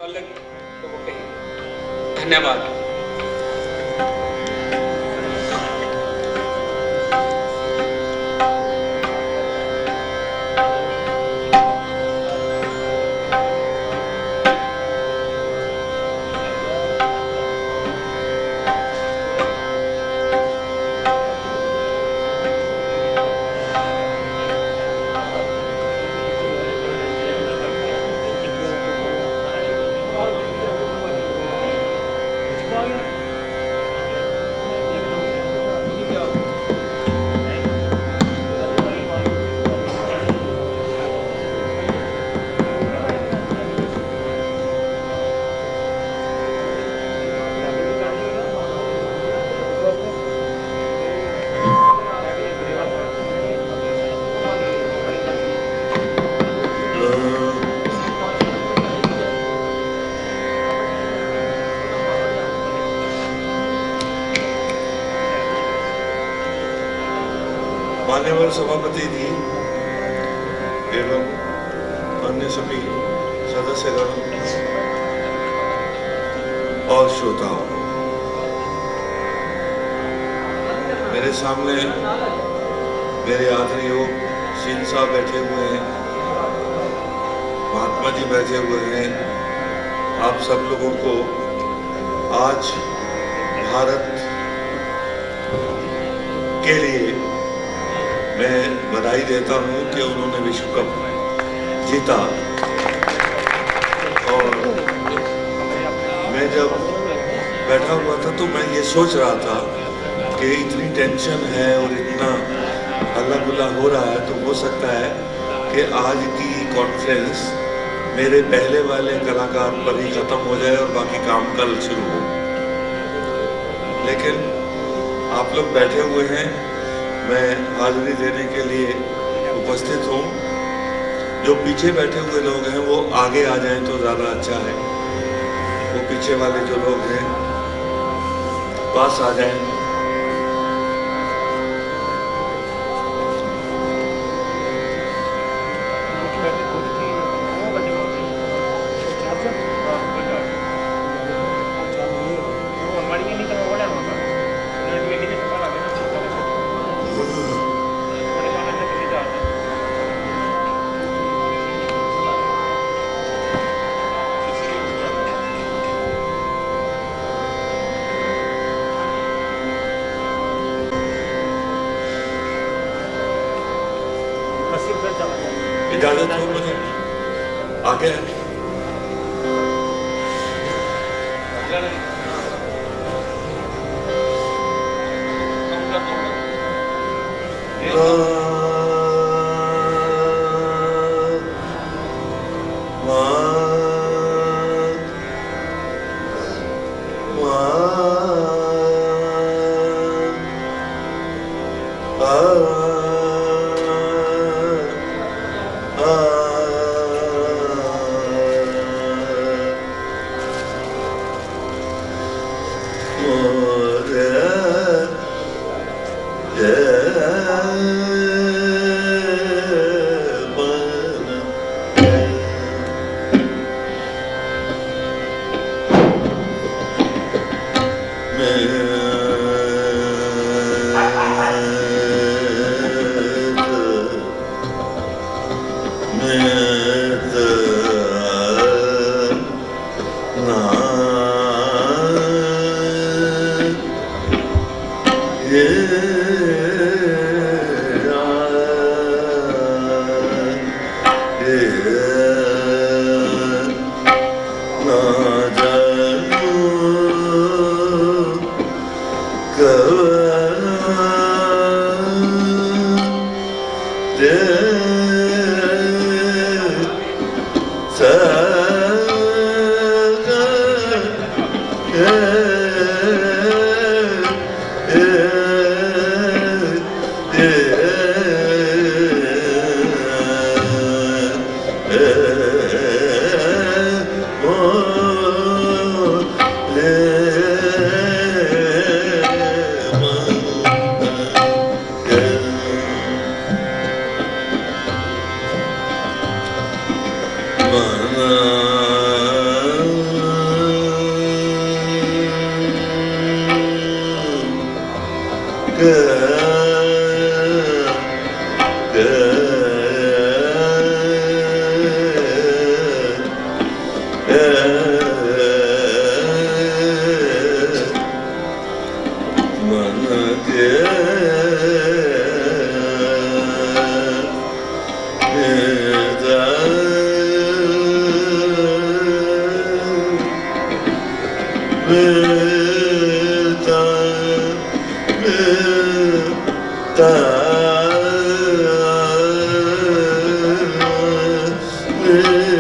अलग तो वो कहेंगे। धन्यवाद। मान्यवर सभापति जी एवं अन्य सभी सदस्यगण और श्रोताओं, मेरे सामने मेरे आदरणीय सिंह साहब बैठे हुए हैं, महात्मा जी बैठे हुए हैं। आप सब लोगों को आज भारत के लिए मैं बधाई देता हूं कि उन्होंने विश्व कप जीता। और मैं जब बैठा हुआ था तो मैं ये सोच रहा था कि इतनी टेंशन है और इतना हल्ला गुल्ला हो रहा है, तो हो सकता है कि आज की कॉन्फ्रेंस मेरे पहले वाले कलाकार पर ही खत्म हो जाए और बाकी काम कल शुरू हो। लेकिन आप लोग बैठे हुए हैं, मैं हाजिरी देने के लिए उपस्थित हूँ। जो पीछे बैठे हुए लोग हैं वो आगे आ जाएं तो ज़्यादा अच्छा है। वो पीछे वाले जो लोग हैं पास आ जाएं। इजाजत हो मुझे आगे मिलता मिलता मिलता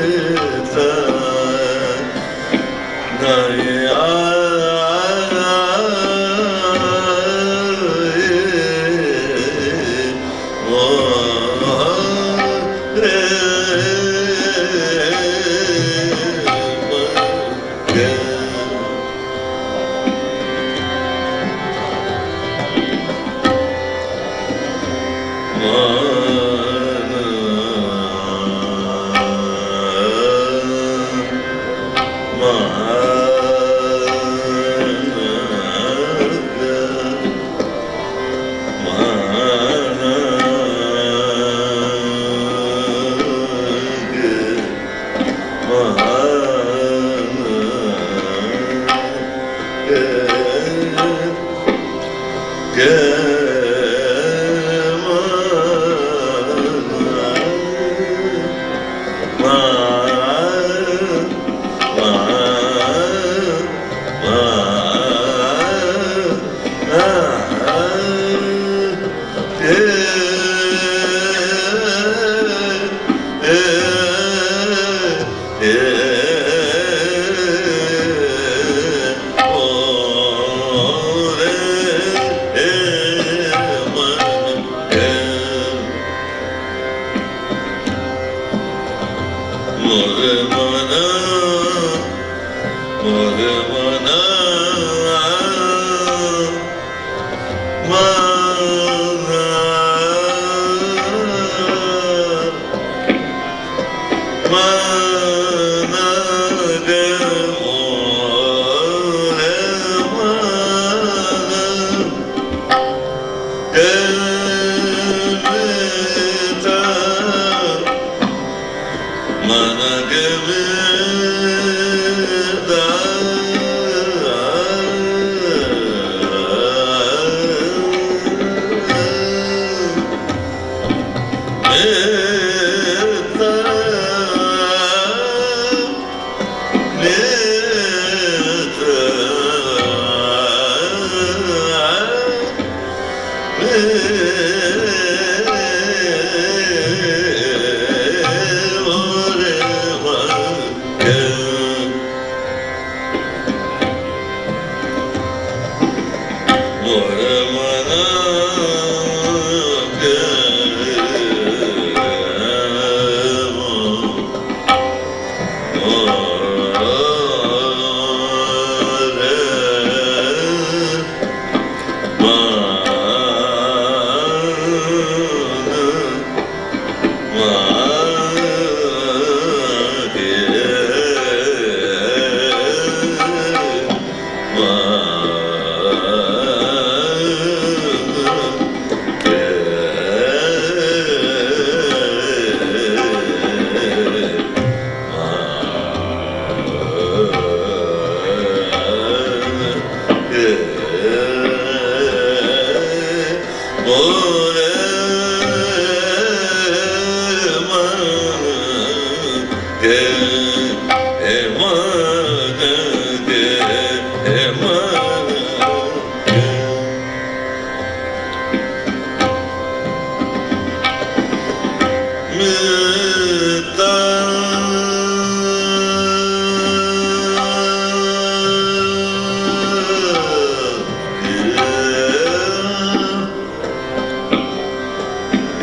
ना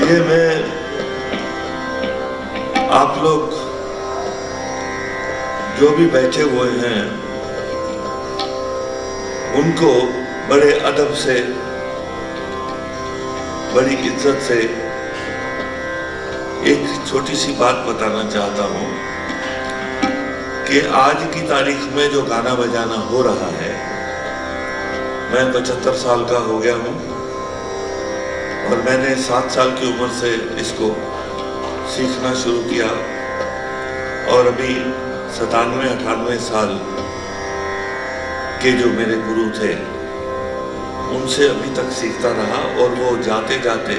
ये आप लोग जो भी बैठे हुए हैं उनको बड़े अदब से, बड़ी इज्जत से एक छोटी सी बात बताना चाहता हूँ कि आज की तारीख में जो गाना बजाना हो रहा है, मैं 75 साल का हो गया हूँ और मैंने 7 साल की उम्र से इसको सीखना शुरू किया और अभी 97-98 साल के जो मेरे गुरु थे उनसे अभी तक सीखता रहा और वो जाते जाते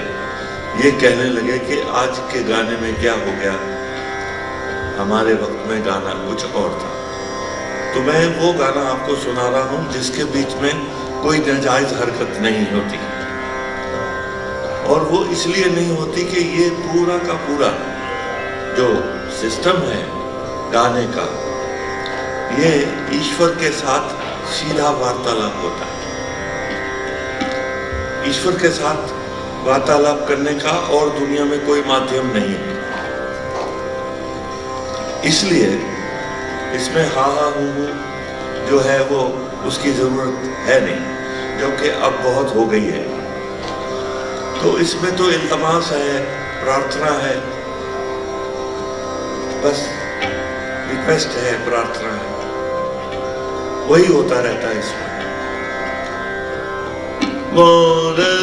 ये कहने लगे कि आज के गाने में क्या हो गया, हमारे वक्त में गाना कुछ और था। तो मैं वो गाना आपको सुना रहा हूँ जिसके बीच में कोई नाजायज हरकत नहीं होती, और वो इसलिए नहीं होती कि ये पूरा का पूरा जो सिस्टम है गाने का, ये ईश्वर के साथ सीधा वार्तालाप होता है। ईश्वर के साथ वार्तालाप करने का और दुनिया में कोई माध्यम नहीं है, इसलिए इसमें हा हा हूँ जो है वो उसकी जरूरत है नहीं, जो कि अब बहुत हो गई है। तो इसमें तो इल्तमास है, प्रार्थना है, बस रिक्वेस्ट है, प्रार्थना है, वही होता रहता है इसमें। मोरे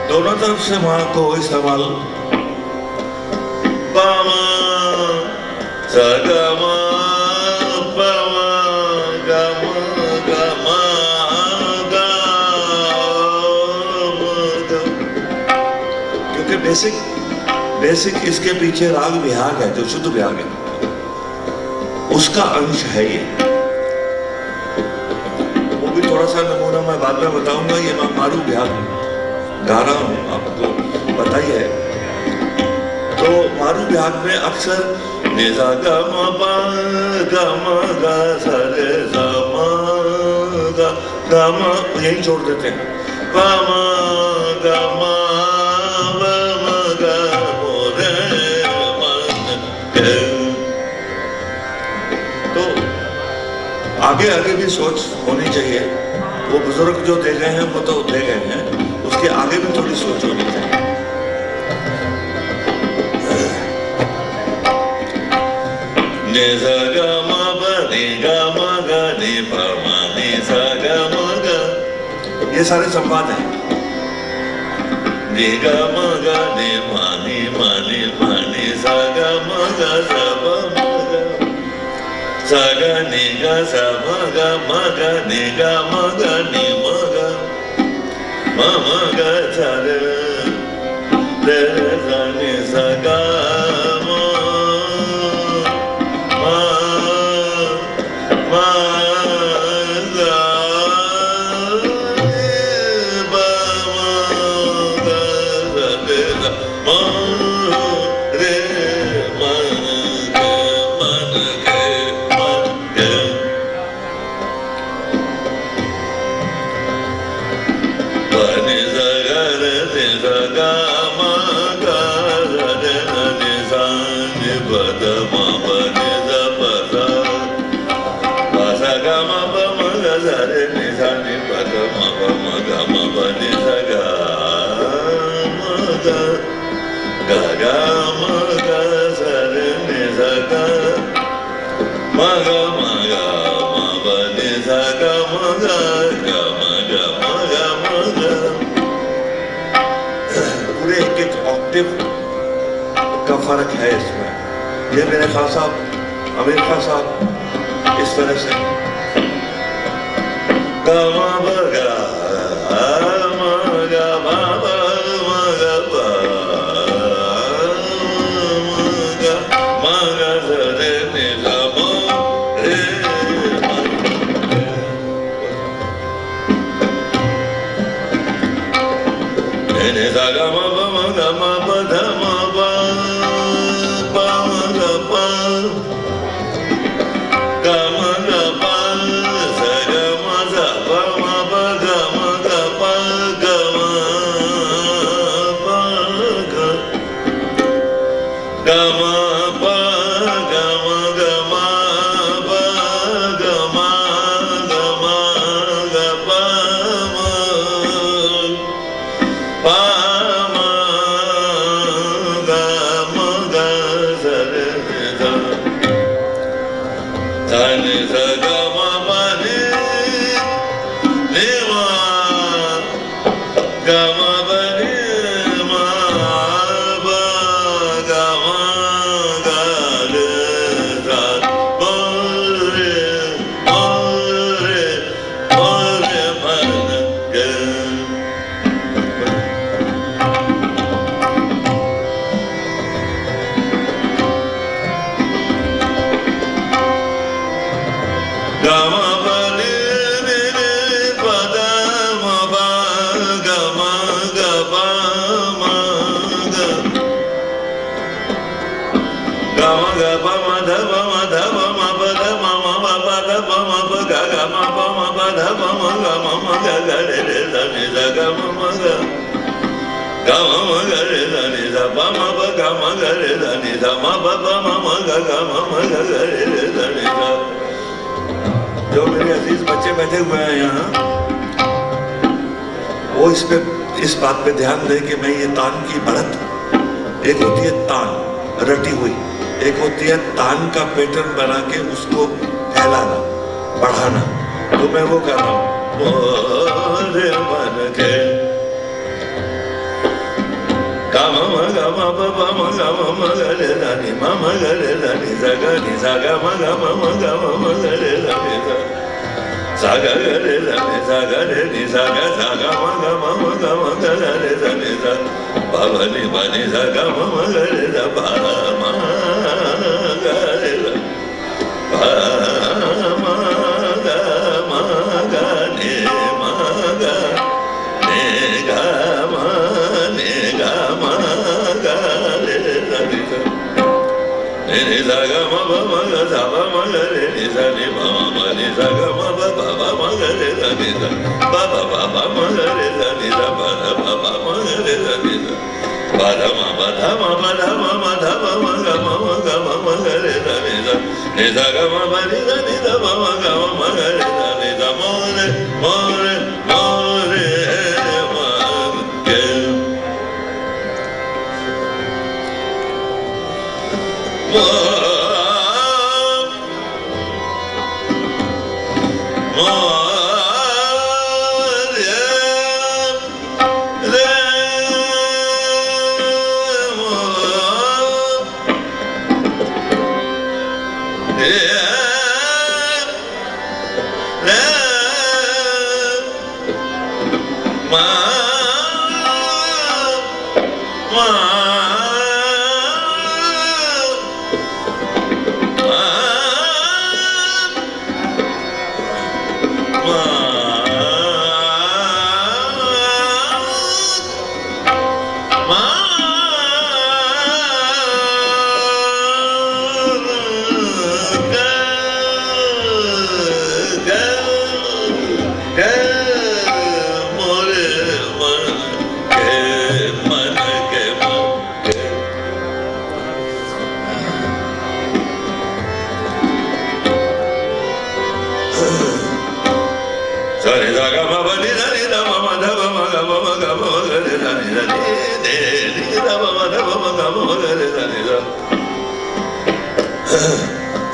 दोनों तरफ से वहां को इस्तेमाल पामा सगमा पामा गमा गमा क्योंकि बेसिक इसके पीछे राग विहाग है, जो शुद्ध विहाग है, उसका अंश है ये। वो भी थोड़ा सा नमूना मैं बाद में बताऊंगा। ये मैं मारू विहाग गा रहा हूं, आपको पता ही है। तो मारू विहाग में अक्सर निजा गा मा पा गा मा गा सा रे सा मा गा मा यही छोड़ देते हैं। पा मा गा मा वा मा गा मो रे मन के। तो आगे आगे भी सोच होनी चाहिए। वो बुजुर्ग जो दे गए हैं वो तो दे गए हैं, उसके आगे भी थोड़ी सोच होनी चाहिए। ने सा गा मा पा ने गा मा गा ने पा मा ने सा गा मा गा, ये सारे संवाद हैं। ने गा मा गा ने मा ने मा ने मा ने सा गा मा गा सा मा गा सा गा ने गा सा मा गा ने गा मा गा ने मा गा मा मा गा सा रे रे सा ने सा गा मा मा मा गा बा मा गा सा रे सा मा रे मन के पूरे पूरे एक एक ऑक्टेव का फर्क है इसमें। ये मेरे खान साहब, आमिर खान साहब इस तरह से गामा बगा मगा बाबा मगा बा मगा रे ने जामो रे ने जागा मा मगा मा धा मा बा बा मगा बा ga ma ga pa sa ga ma za pa ma pa ga ma ga pa ga ma pa ga ga ma pa ga ma ga ma pa ga ma ga ma ga pa ma pa ma ga ma ga sa re za Tani saga ma pa ni ni ma ga ma pa ni ma pa ga ma ga re sa ma re ma re ma re ma ga ga ma pa ni ni ni pa da ma pa ga ma ga pa ma ga ga ma ga pa ma dha pa ma pa da ma pa da pa ma pa ga ma pa ma pa da pa ma ga re re sa ni sa ga ma ga re sa ni sa pa ma pa ga ma ga re sa ni sa ma pa ma ga re re sa ni sa जो मेरे अजीज बच्चे बैठे हुए हैं यहाँ, वो इस बात पे ध्यान दें कि मैं ये तान की बढ़त, एक होती है तान रटी हुई, एक होती है तान का पैटर्न बना के उसको फैलाना, बढ़ाना। तो मैं वो कर रहा हूँ मोरे मन के गामा गामा बाबा गामा मगरे रानी मामा गरे रानी जागा नी जागा मगा मामा गामा मगरे रानी जागा गरे रानी जागा रे नी जागा जागा मगा मामा गामा गरे रानी जा बाबा नी बानी जागा मामा गरे रा बामा गरे रा बामा गामा गा ने मागा ने गामा ने गामा गा रे रानी जा ने जागा मा बामा गा जाबा मा रे नी जा ने मामा ने जागा मा बाबा मा रे रानी जा बाबा बाबा मा रे रानी जा बाबा बाबा मा रे रानी जा बाधा मा बाधा मा बाधा मा बाधा मा गा मा रे रानी जा ने जागा मा बानी रानी जा मा गा मा रे रानी जा मोरे मोरे मोरे मा के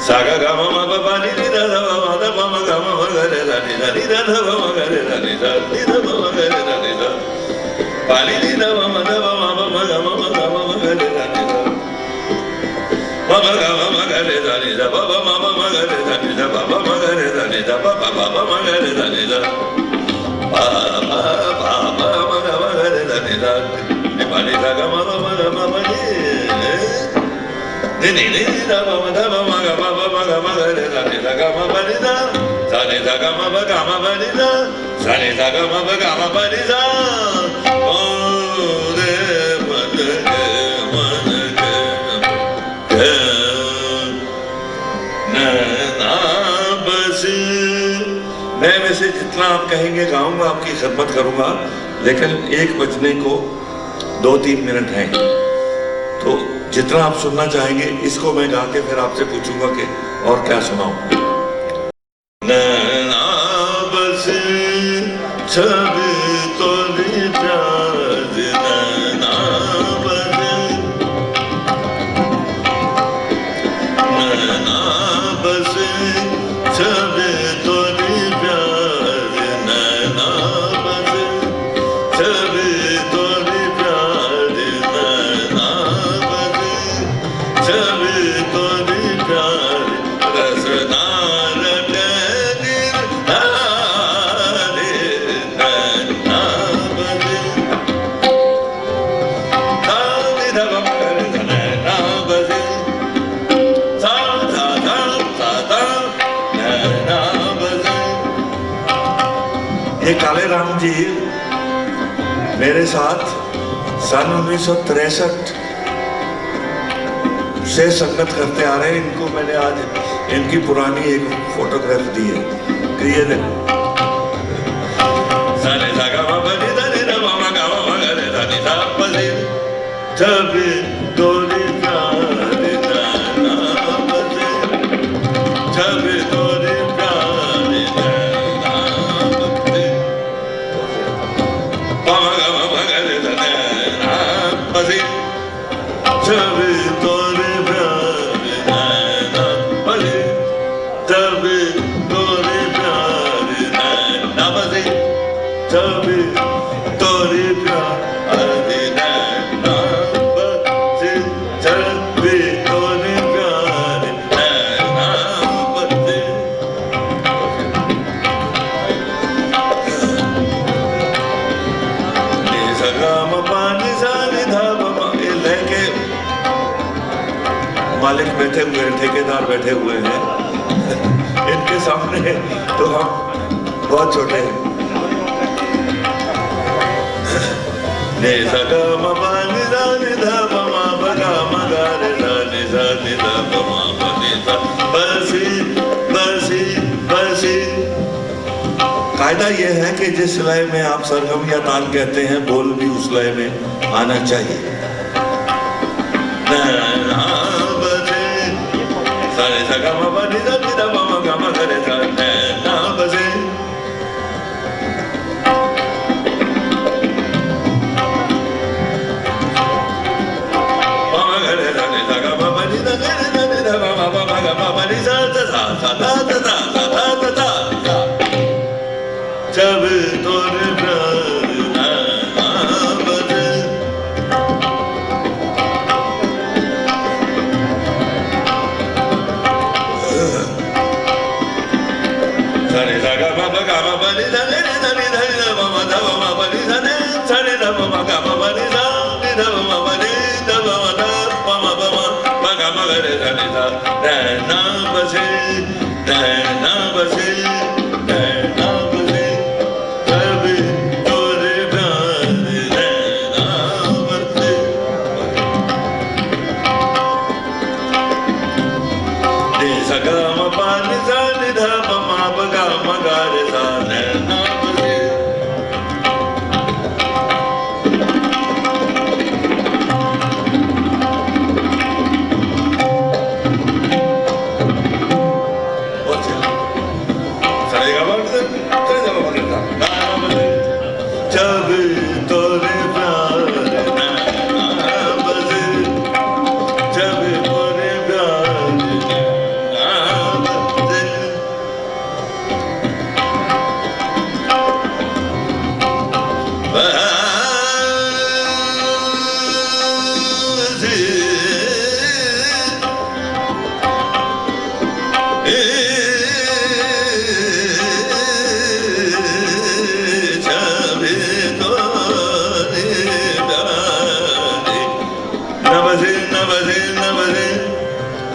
Saga gama ma ba ba ni da da ma da ma ga ma ga re da ni da da ma ga re da ni da ma ga re da ni da pa ni da ma da ma ni sa ga ma ni ni da ma da ma ga ma ga re sa ni sa ga ma ni da sa ni sa ga ma ni da sa ni sa ga ma ni da o re man ke ना बस मैं में से जितना आप कहेंगे गाऊंगा, आपकी खिदमत करूंगा, लेकिन 1 बजने को 2-3 मिनट हैं, तो जितना आप सुनना चाहेंगे इसको मैं गा के फिर आपसे पूछूंगा कि और क्या सुनाऊं। ना बस छब तो प्याज ना बस ना बस छब तो प्याज ना बस छब तो प्याज ना बस छब तो प्याज रसना ये काले राम जी मेरे साथ सन 1963 से संगत करते आ रहे हैं। इनको मैंने आज इनकी पुरानी एक फोटोग्राफ दी है, ये देखो। जब तोरे प्यार ना बजे, जब तोरे प्यार ना बजे, जब तोरे प्यार ना बजे, जब तोरे प्यार ना बजे, जब तोरे प्यार मालिक बैठे हुए हैं, ठेकेदार बैठे हुए हैं, इनके सामने तो हम बहुत छोटे हैं। ने सगा ममा निदा निदा ममा बगा मगा रे सा निदा निदा ममा बनिदा बसी बसी बसी। कायदा ये है कि जिस लय में आप सरगम या तान कहते हैं, बोल भी उस लय में आना चाहिए। जब तोरे प्यार ना बजे, सरे लगा बाबा गामा बनी धने धनी धनी बाबा धवा मा बनी धने सरे धवा मा गामा बनी धनी धवा मा बनी धवा मा धवा मा बाबा बागा मगरे धनी धा ना बसे ना बसे ना बसे, जब तोरे प्यार ना बसे, दे सगा मा पानी जानी धा मा बगा मगा रे सा ना बसे।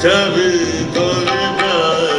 जब तोरे प्यार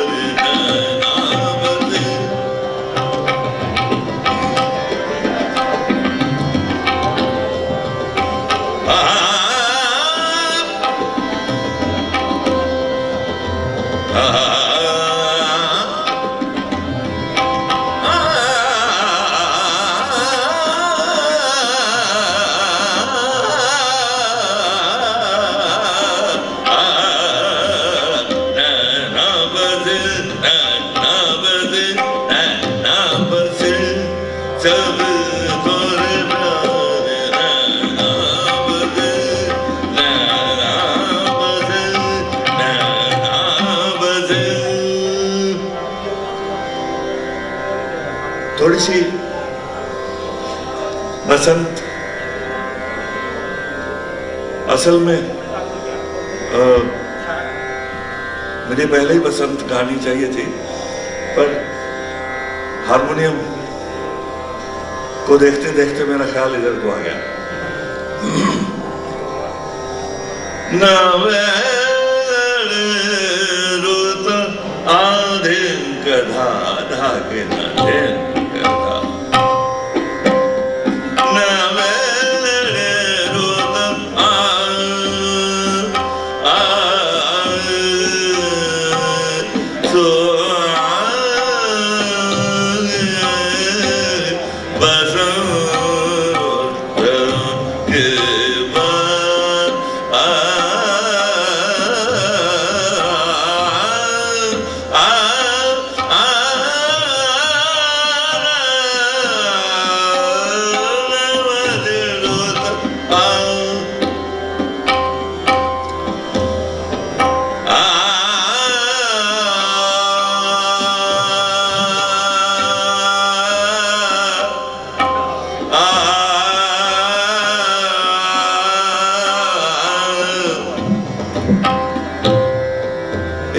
नाम से थोड़ी सी बसंत असल में मुझे पहले ही बसंत गानी चाहिए थी, पर हारमोनियम को देखते देखते मेरा ख्याल इधर को आ गया। ना रोत आधे कधा धागे न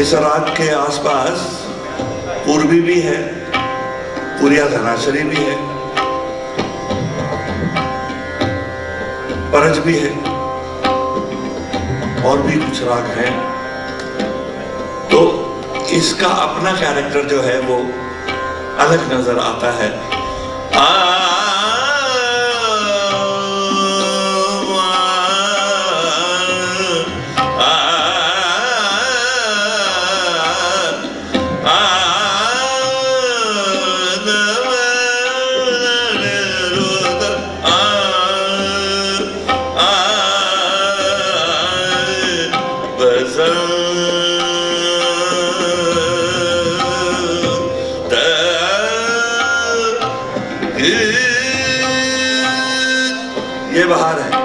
इस राग के आसपास पूर्वी भी है, पुरिया धनाशरी भी है, परज भी है और भी कुछ राग हैं। तो इसका अपना कैरेक्टर जो है वो अलग नजर आता है। ये बहार है।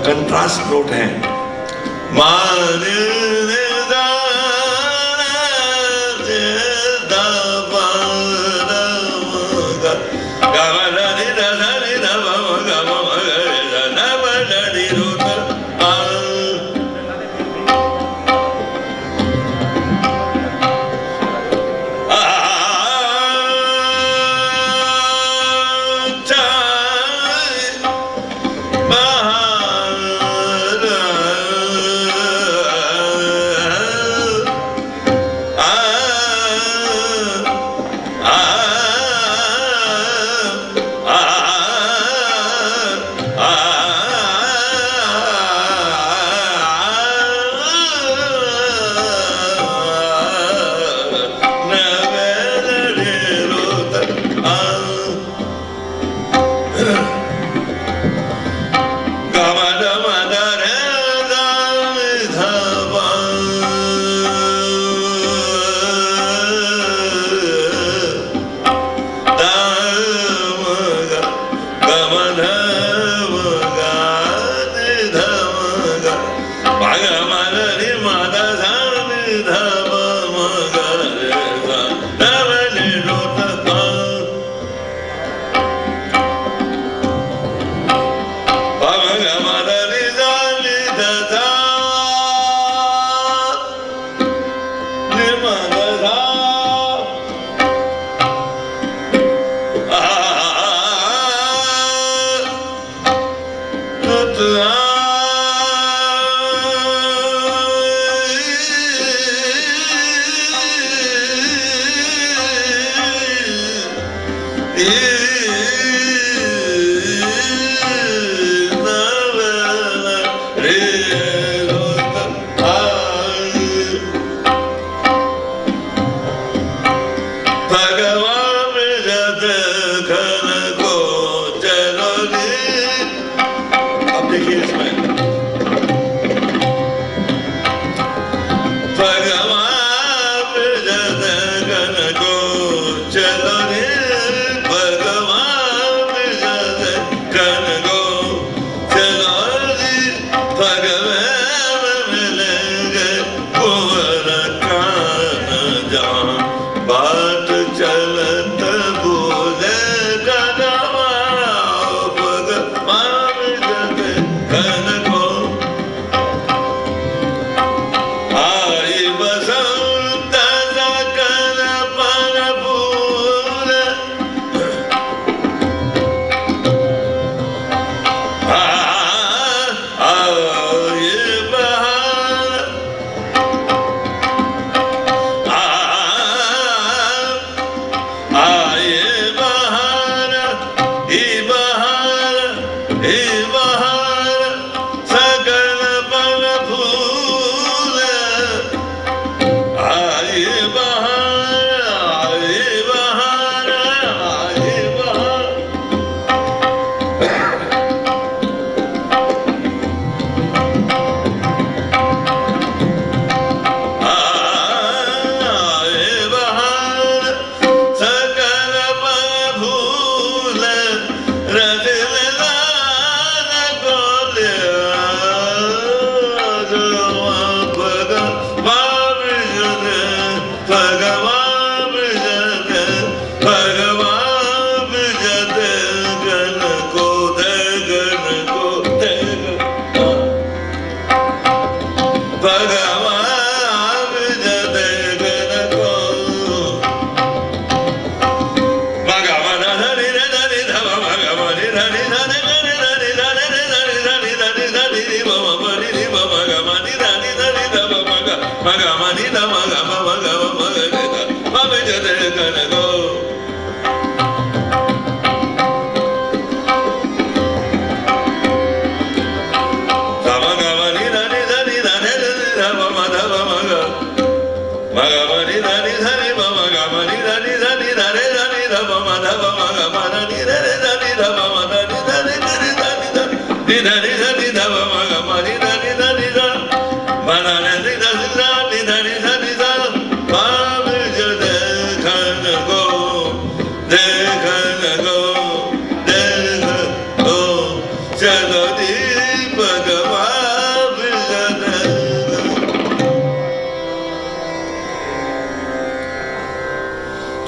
कंट्रास्ट नोट है।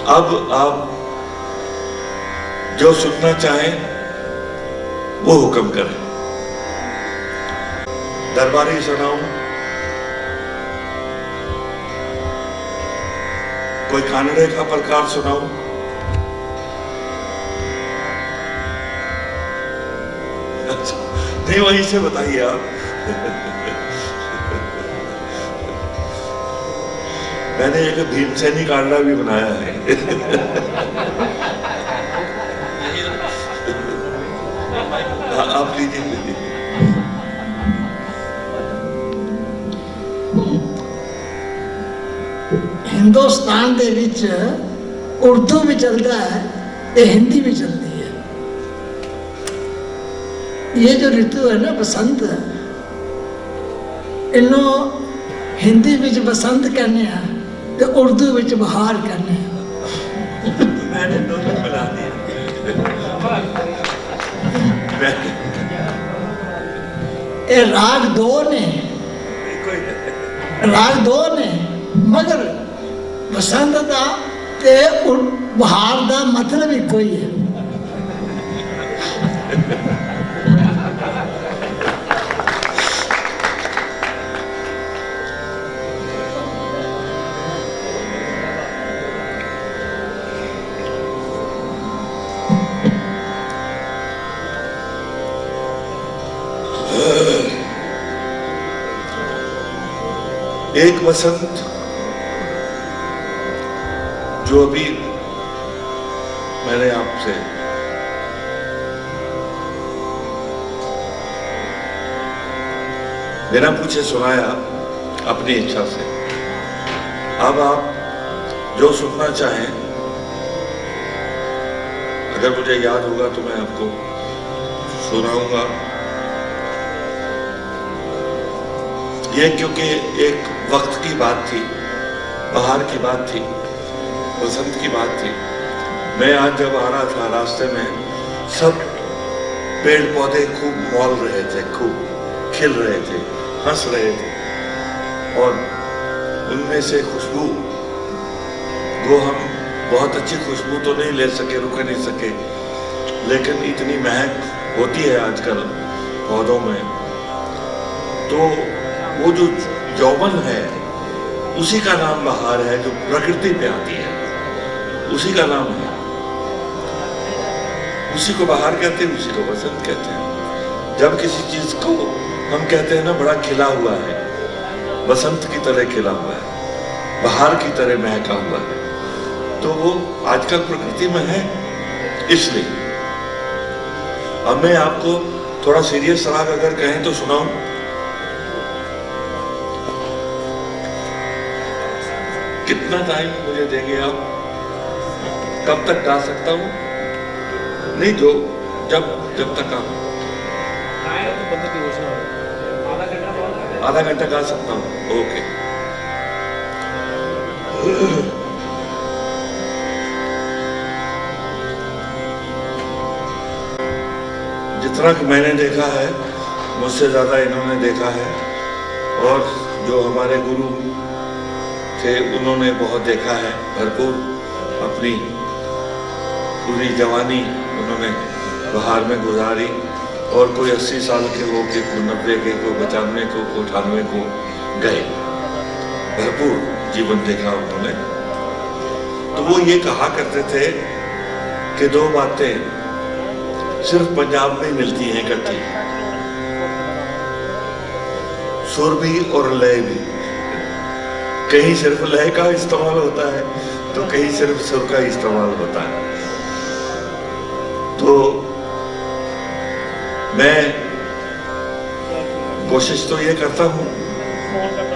अब आप जो सुनना चाहें वो हुक्म करें। दरबारी सुनाऊं, कोई कानड़े का प्रकार सुनाऊं? नहीं, वहीं से बताइए आप। मैंने एक भीमसेनी कांडा भी बनाया है। आप लीजिए। हिंदुस्तान दे विच उर्दू भी चलता है ते हिंदी भी चलती है। ये जो ऋतु है ना बसंत, इन्हों हिंदी विच बसंत कहने हैं तो उर्दू विच बहार कहने हैं। मैंने दोनों मिला दिया। ये राग दो ने, मगर बसंत का ते बहार का मतलब ही कोई है। एक बसंत जो अभी मैंने आपसे बिना पूछे सुनाया अपनी इच्छा से। अब आप जो सुनना चाहें, अगर मुझे याद होगा तो मैं आपको सुनाऊंगा। ये क्योंकि एक वक्त की बात थी, बहार की बात थी, बसंत की बात थी। मैं आज जब आ रहा था रास्ते में, सब पेड़ पौधे खूब मौल रहे थे, खूब खिल रहे थे, हंस रहे थे, और उनमें से खुशबू वो हम बहुत अच्छी खुशबू तो नहीं ले सके, रुक नहीं सके, लेकिन इतनी महक होती है आजकल पौधों में। तो वो जो यौवन है उसी का नाम बहार है, जो प्रकृति पे आती है उसी का नाम है। उसी को बहार कहते हैं, उसी को बसंत कहते हैं। जब किसी चीज को हम कहते हैं ना बड़ा खिला हुआ है, बसंत की तरह खिला हुआ है, बहार की तरह महका हुआ है, तो वो आजकल प्रकृति में है। इसलिए अब मैं आपको थोड़ा सीरियस राग अगर कहें तो सुनाऊं। कितना टाइम मुझे देंगे आप? कब तक गा सकता हूं? नहीं, जो जब तक आप आधा घंटा गा सकता हूं। ओके। जितना कि मैंने देखा है, मुझसे ज्यादा इन्होंने देखा है, और जो हमारे गुरु थे उन्होंने बहुत देखा है, भरपूर अपनी पूरी जवानी उन्होंने बहार में गुजारी। और कोई 80 साल के हो के, कोई 90 के, कोई 95 को, कोई 98 को गए, भरपूर जीवन देखा उन्होंने। तो वो ये कहा करते थे कि दो बातें सिर्फ पंजाब में मिलती हैं इकट्ठी, सुर भी और लय भी। कहीं सिर्फ लय का इस्तेमाल होता है तो कहीं सिर्फ सुर का इस्तेमाल होता है। तो मैं कोशिश तो ये करता हूं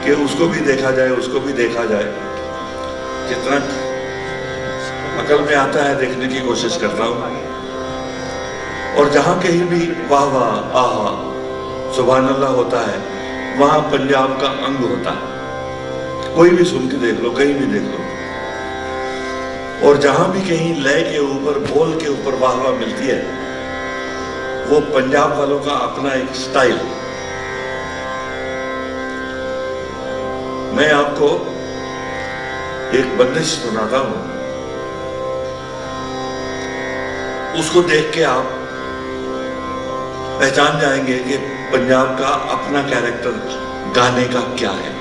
कि उसको भी देखा जाए, उसको भी देखा जाए, जितना अकल में आता है देखने की कोशिश करता हूं। और जहां कहीं भी वाह वाह, आहा, सुभान अल्लाह होता है, वहां पंजाब का अंग होता है। कोई भी सुन के देख लो, कहीं भी देख लो। और जहां भी कहीं लय के ऊपर, बोल के ऊपर वाह वाह मिलती है, वो पंजाब वालों का अपना एक स्टाइल। मैं आपको एक बंदिश सुनाता हूं, उसको देख के आप पहचान जाएंगे कि पंजाब का अपना कैरेक्टर गाने का क्या है।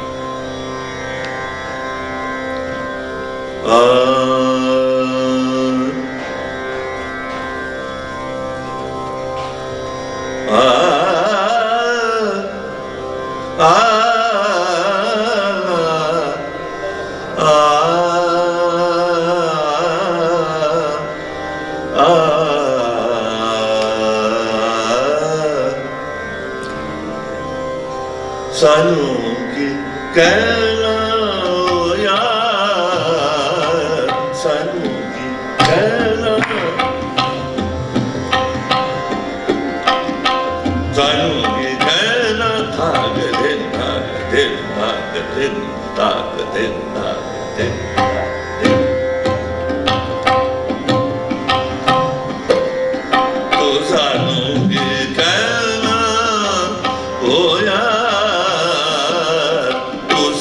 सानू की कहना यार, सानू की कहना, सानू की कहना, थाग दिन थाग दिन थाग दिन थाग दिन थाग दिन। तो सानू की कहना हो यार,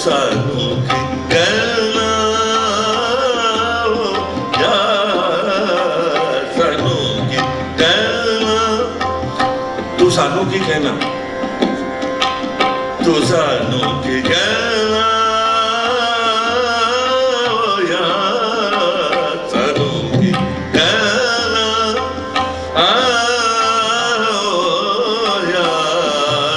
सानू की कहना हो यार, सानू की कहना, तू सानू की कहना, तू सानू की कहना हो यार, सानू की कहना हो यार।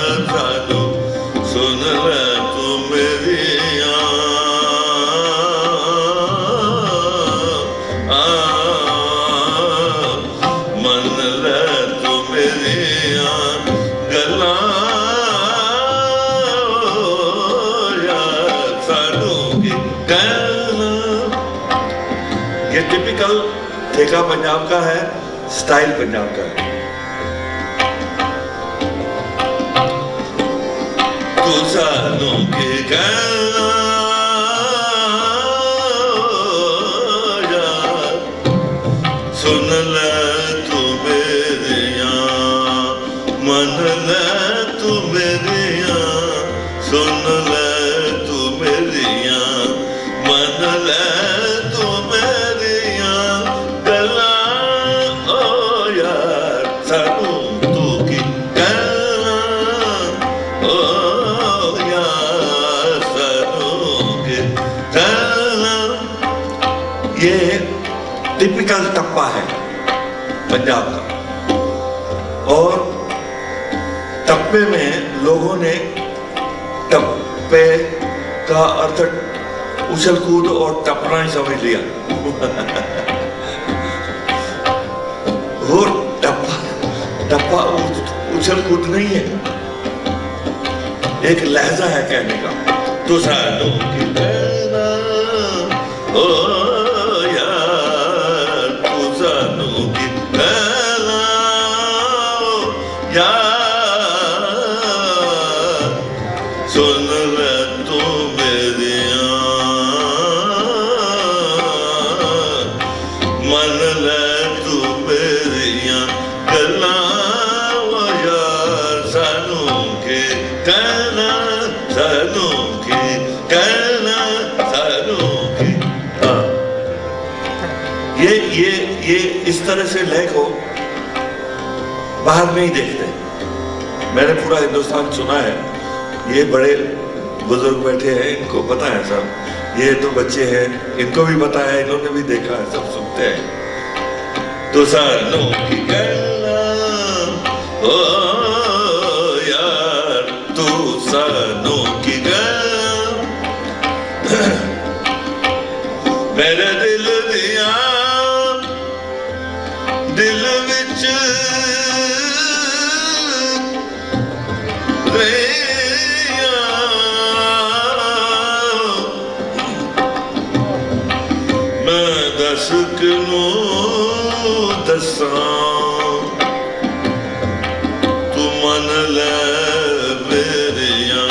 टिपिकल ठेका पंजाब का है, स्टाइल पंजाब का है। तू सानों के कहना यार, सुन ले तू मेरिया, मन ले तू मेरिया, सुन ले तू मेरिया, मन ले तू मेरिया गल्ला ओ यार, सानू तू की कहना ओ यार, सानू की कहना। ये टिपिकल टप्पा है पंजाब का, और टप्पे में लोगों ने टप्पे का अर्थ उछल कूद और टपना ही समझ लिया। वो टप्पा उछल कूद नहीं है, एक लहजा है कहने का। तो सानू की कहना ओ यार, तू सानू की कहना यार, सुन ले तू मेरिया, मन ले तू मेरिया गल्ला ओ यार, सानू के कहना, सानू के कहना, सानू के। हाँ, ये इस तरह से लय को बाहर नहीं देखते। मैंने पूरा हिंदुस्तान सुना है, ये बड़े बुजुर्ग बैठे हैं, इनको पता है सब, ये तो बच्चे हैं, इनको भी पता है, इन्होंने भी देखा है, सब सुनते हैं। तो सानू की कहना ओ यार, तू सानू की कहना, मेरे दिल दिया दिल विच रहिया, मैं दस किनू दसां, तू मन ले मेरिया,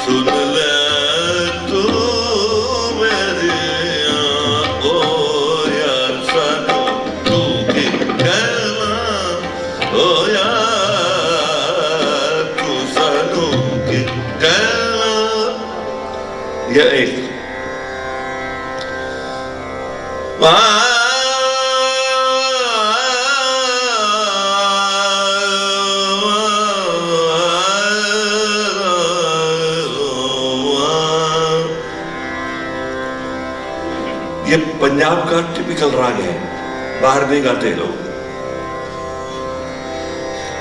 सुन ले तू मेरिया ओ यार, सानू तू की कहना ओ यार, तू सानू की कहना। यह एक ये पंजाब का टिपिकल राग है, बाहर नहीं गाते लोग।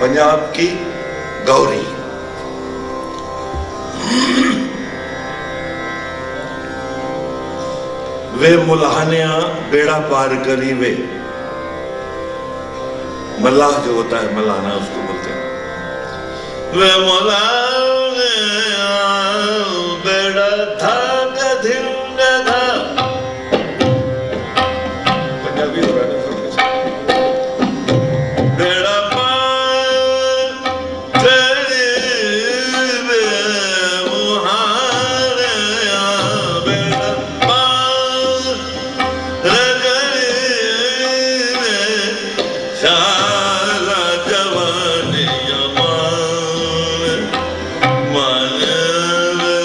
पंजाब की गौरी, वे मुलाहनिया बेड़ा पार करी वे, मल्लाह जो होता है, मल्लाना उसको बोलते हैं। वे मुलाहनिया बेड़ा था गधिन गधा, पंजाबी हो रहा है बेड़ा पार करी वे मुहानिया, बेड़ा पार करी वे सारा जवानिया मान मान वे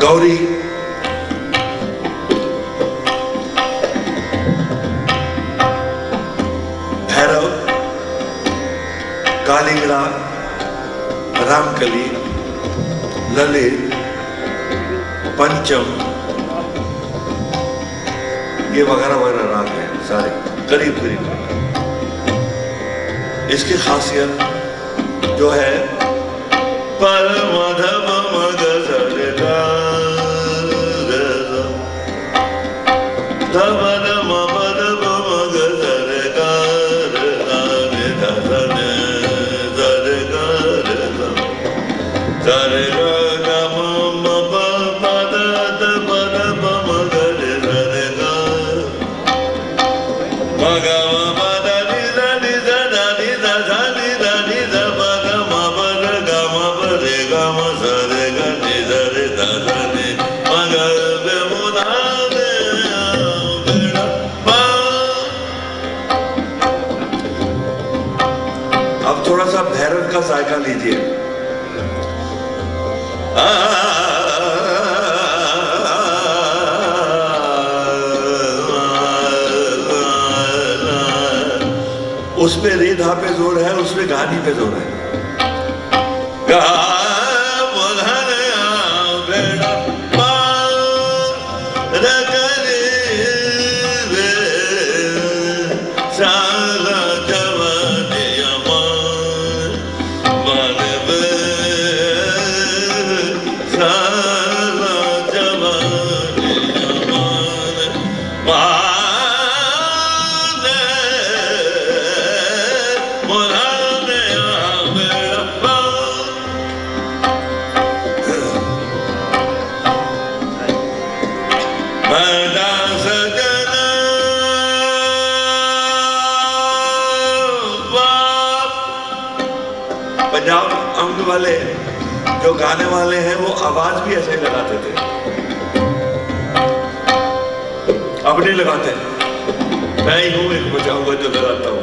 गौरी भैरव, कालिंगड़ा, रामकली, ललित, पंचम, ये वगैरह वगैरह राग हैं सारे करीब करीब। इसकी खासियत जो है पर मधम मग सरगा धमन मद मग सरगा सरगा अब थोड़ा सा भैरव का जायका लीजिए। उसमें रेधा पे जोर है, उसमें गानी पे जोर है। पंजाब अंग वाले जो गाने वाले हैं वो आवाज भी ऐसे लगाते थे, अब नहीं लगाते। मैं ही हूं एक बचा हुआ जो लगाता हूं।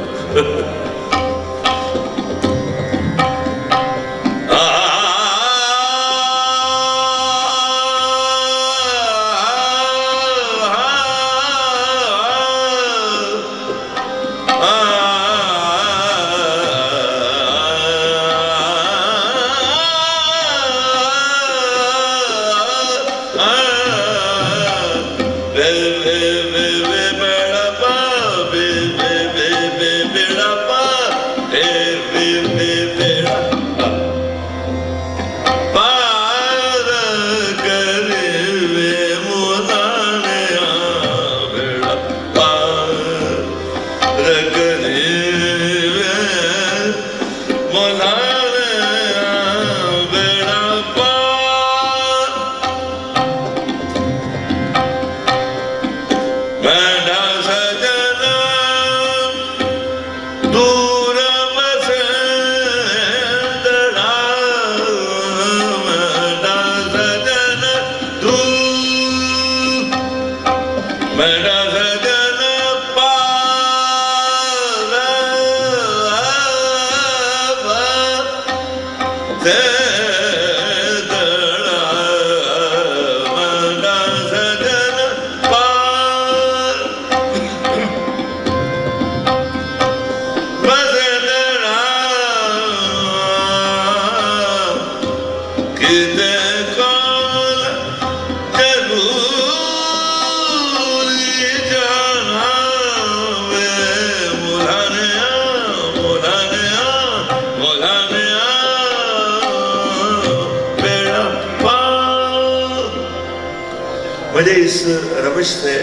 मुझे इस रविश से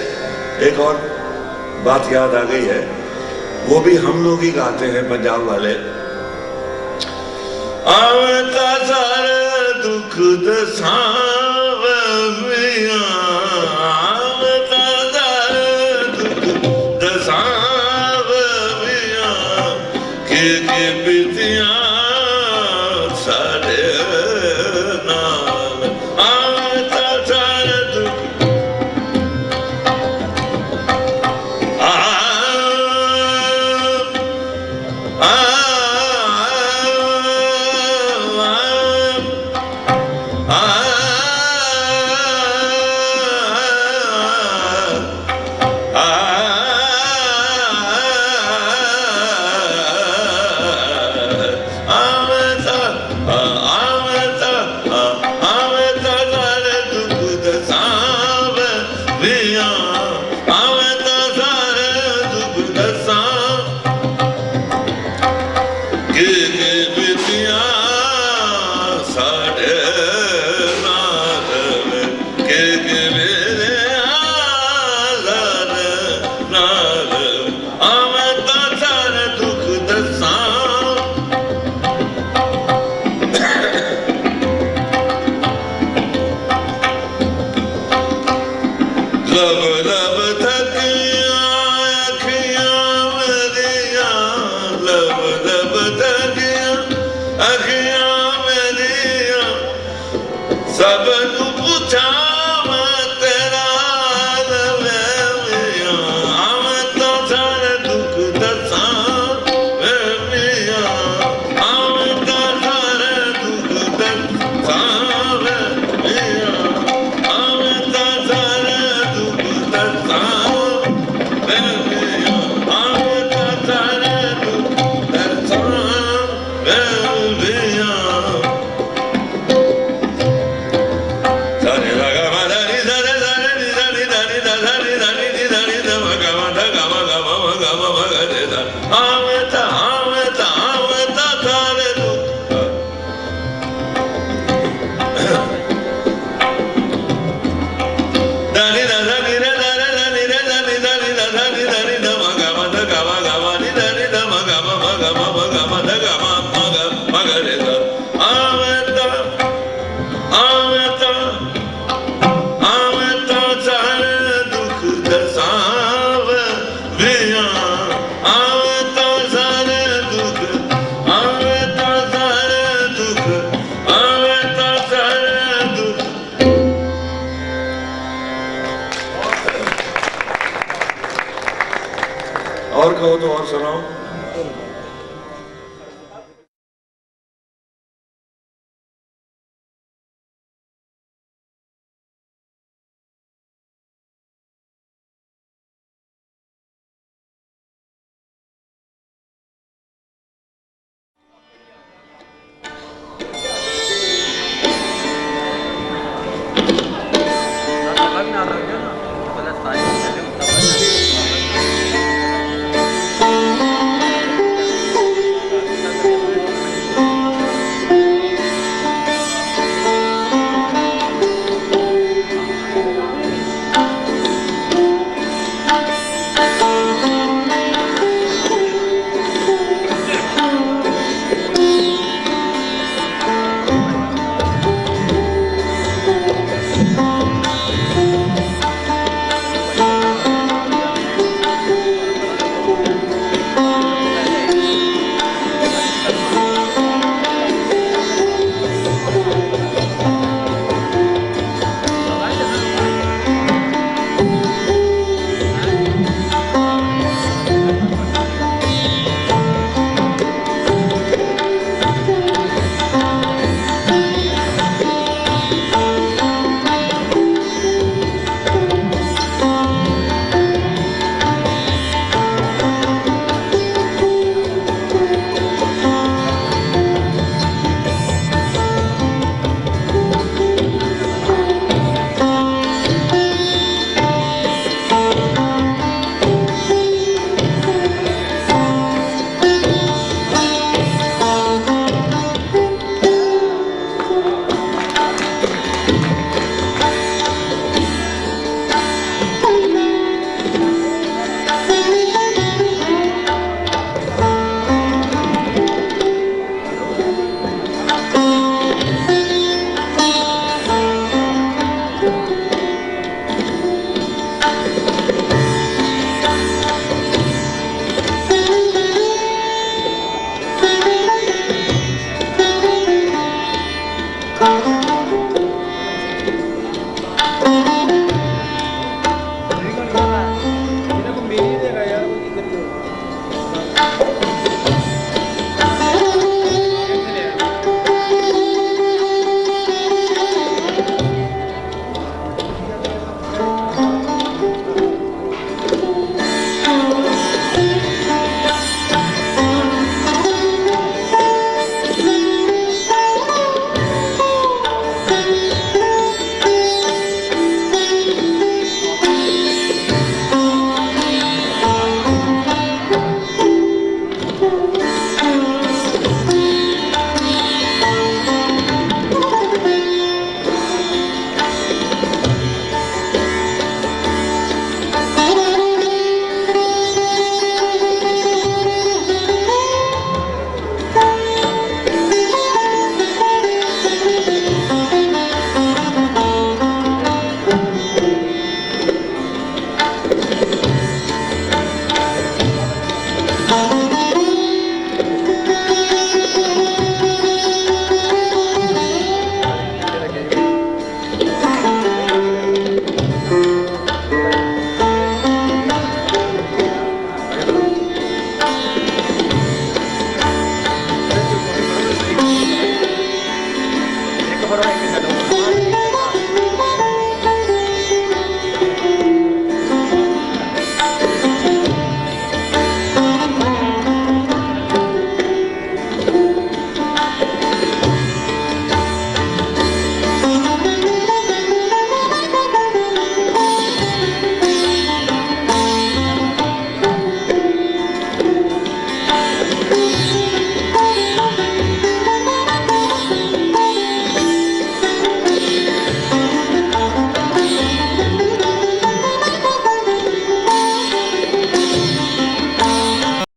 एक और बात याद आ गई है, वो भी हम लोग ही गाते हैं पंजाब वाले। आवता सारे दुख दसावमिया, आवता सारे दुख दसावमिया, के बितिया सारे नाम। आवता सारे दुख Ah लब लब थक अखियां मेरिया, लब लब थक अखियां मेरिया, सब नू पूछा मैं तेरा हाल वे मिया, मैं तो सारे दुख दसा वे मिया, मैं तो सारे दुख दसा वे मिया, मैं तो सारे दुख दसा वे मिया, मैं तो सारे दुख दसा वे मिया। और कहो तो और सुनाओ।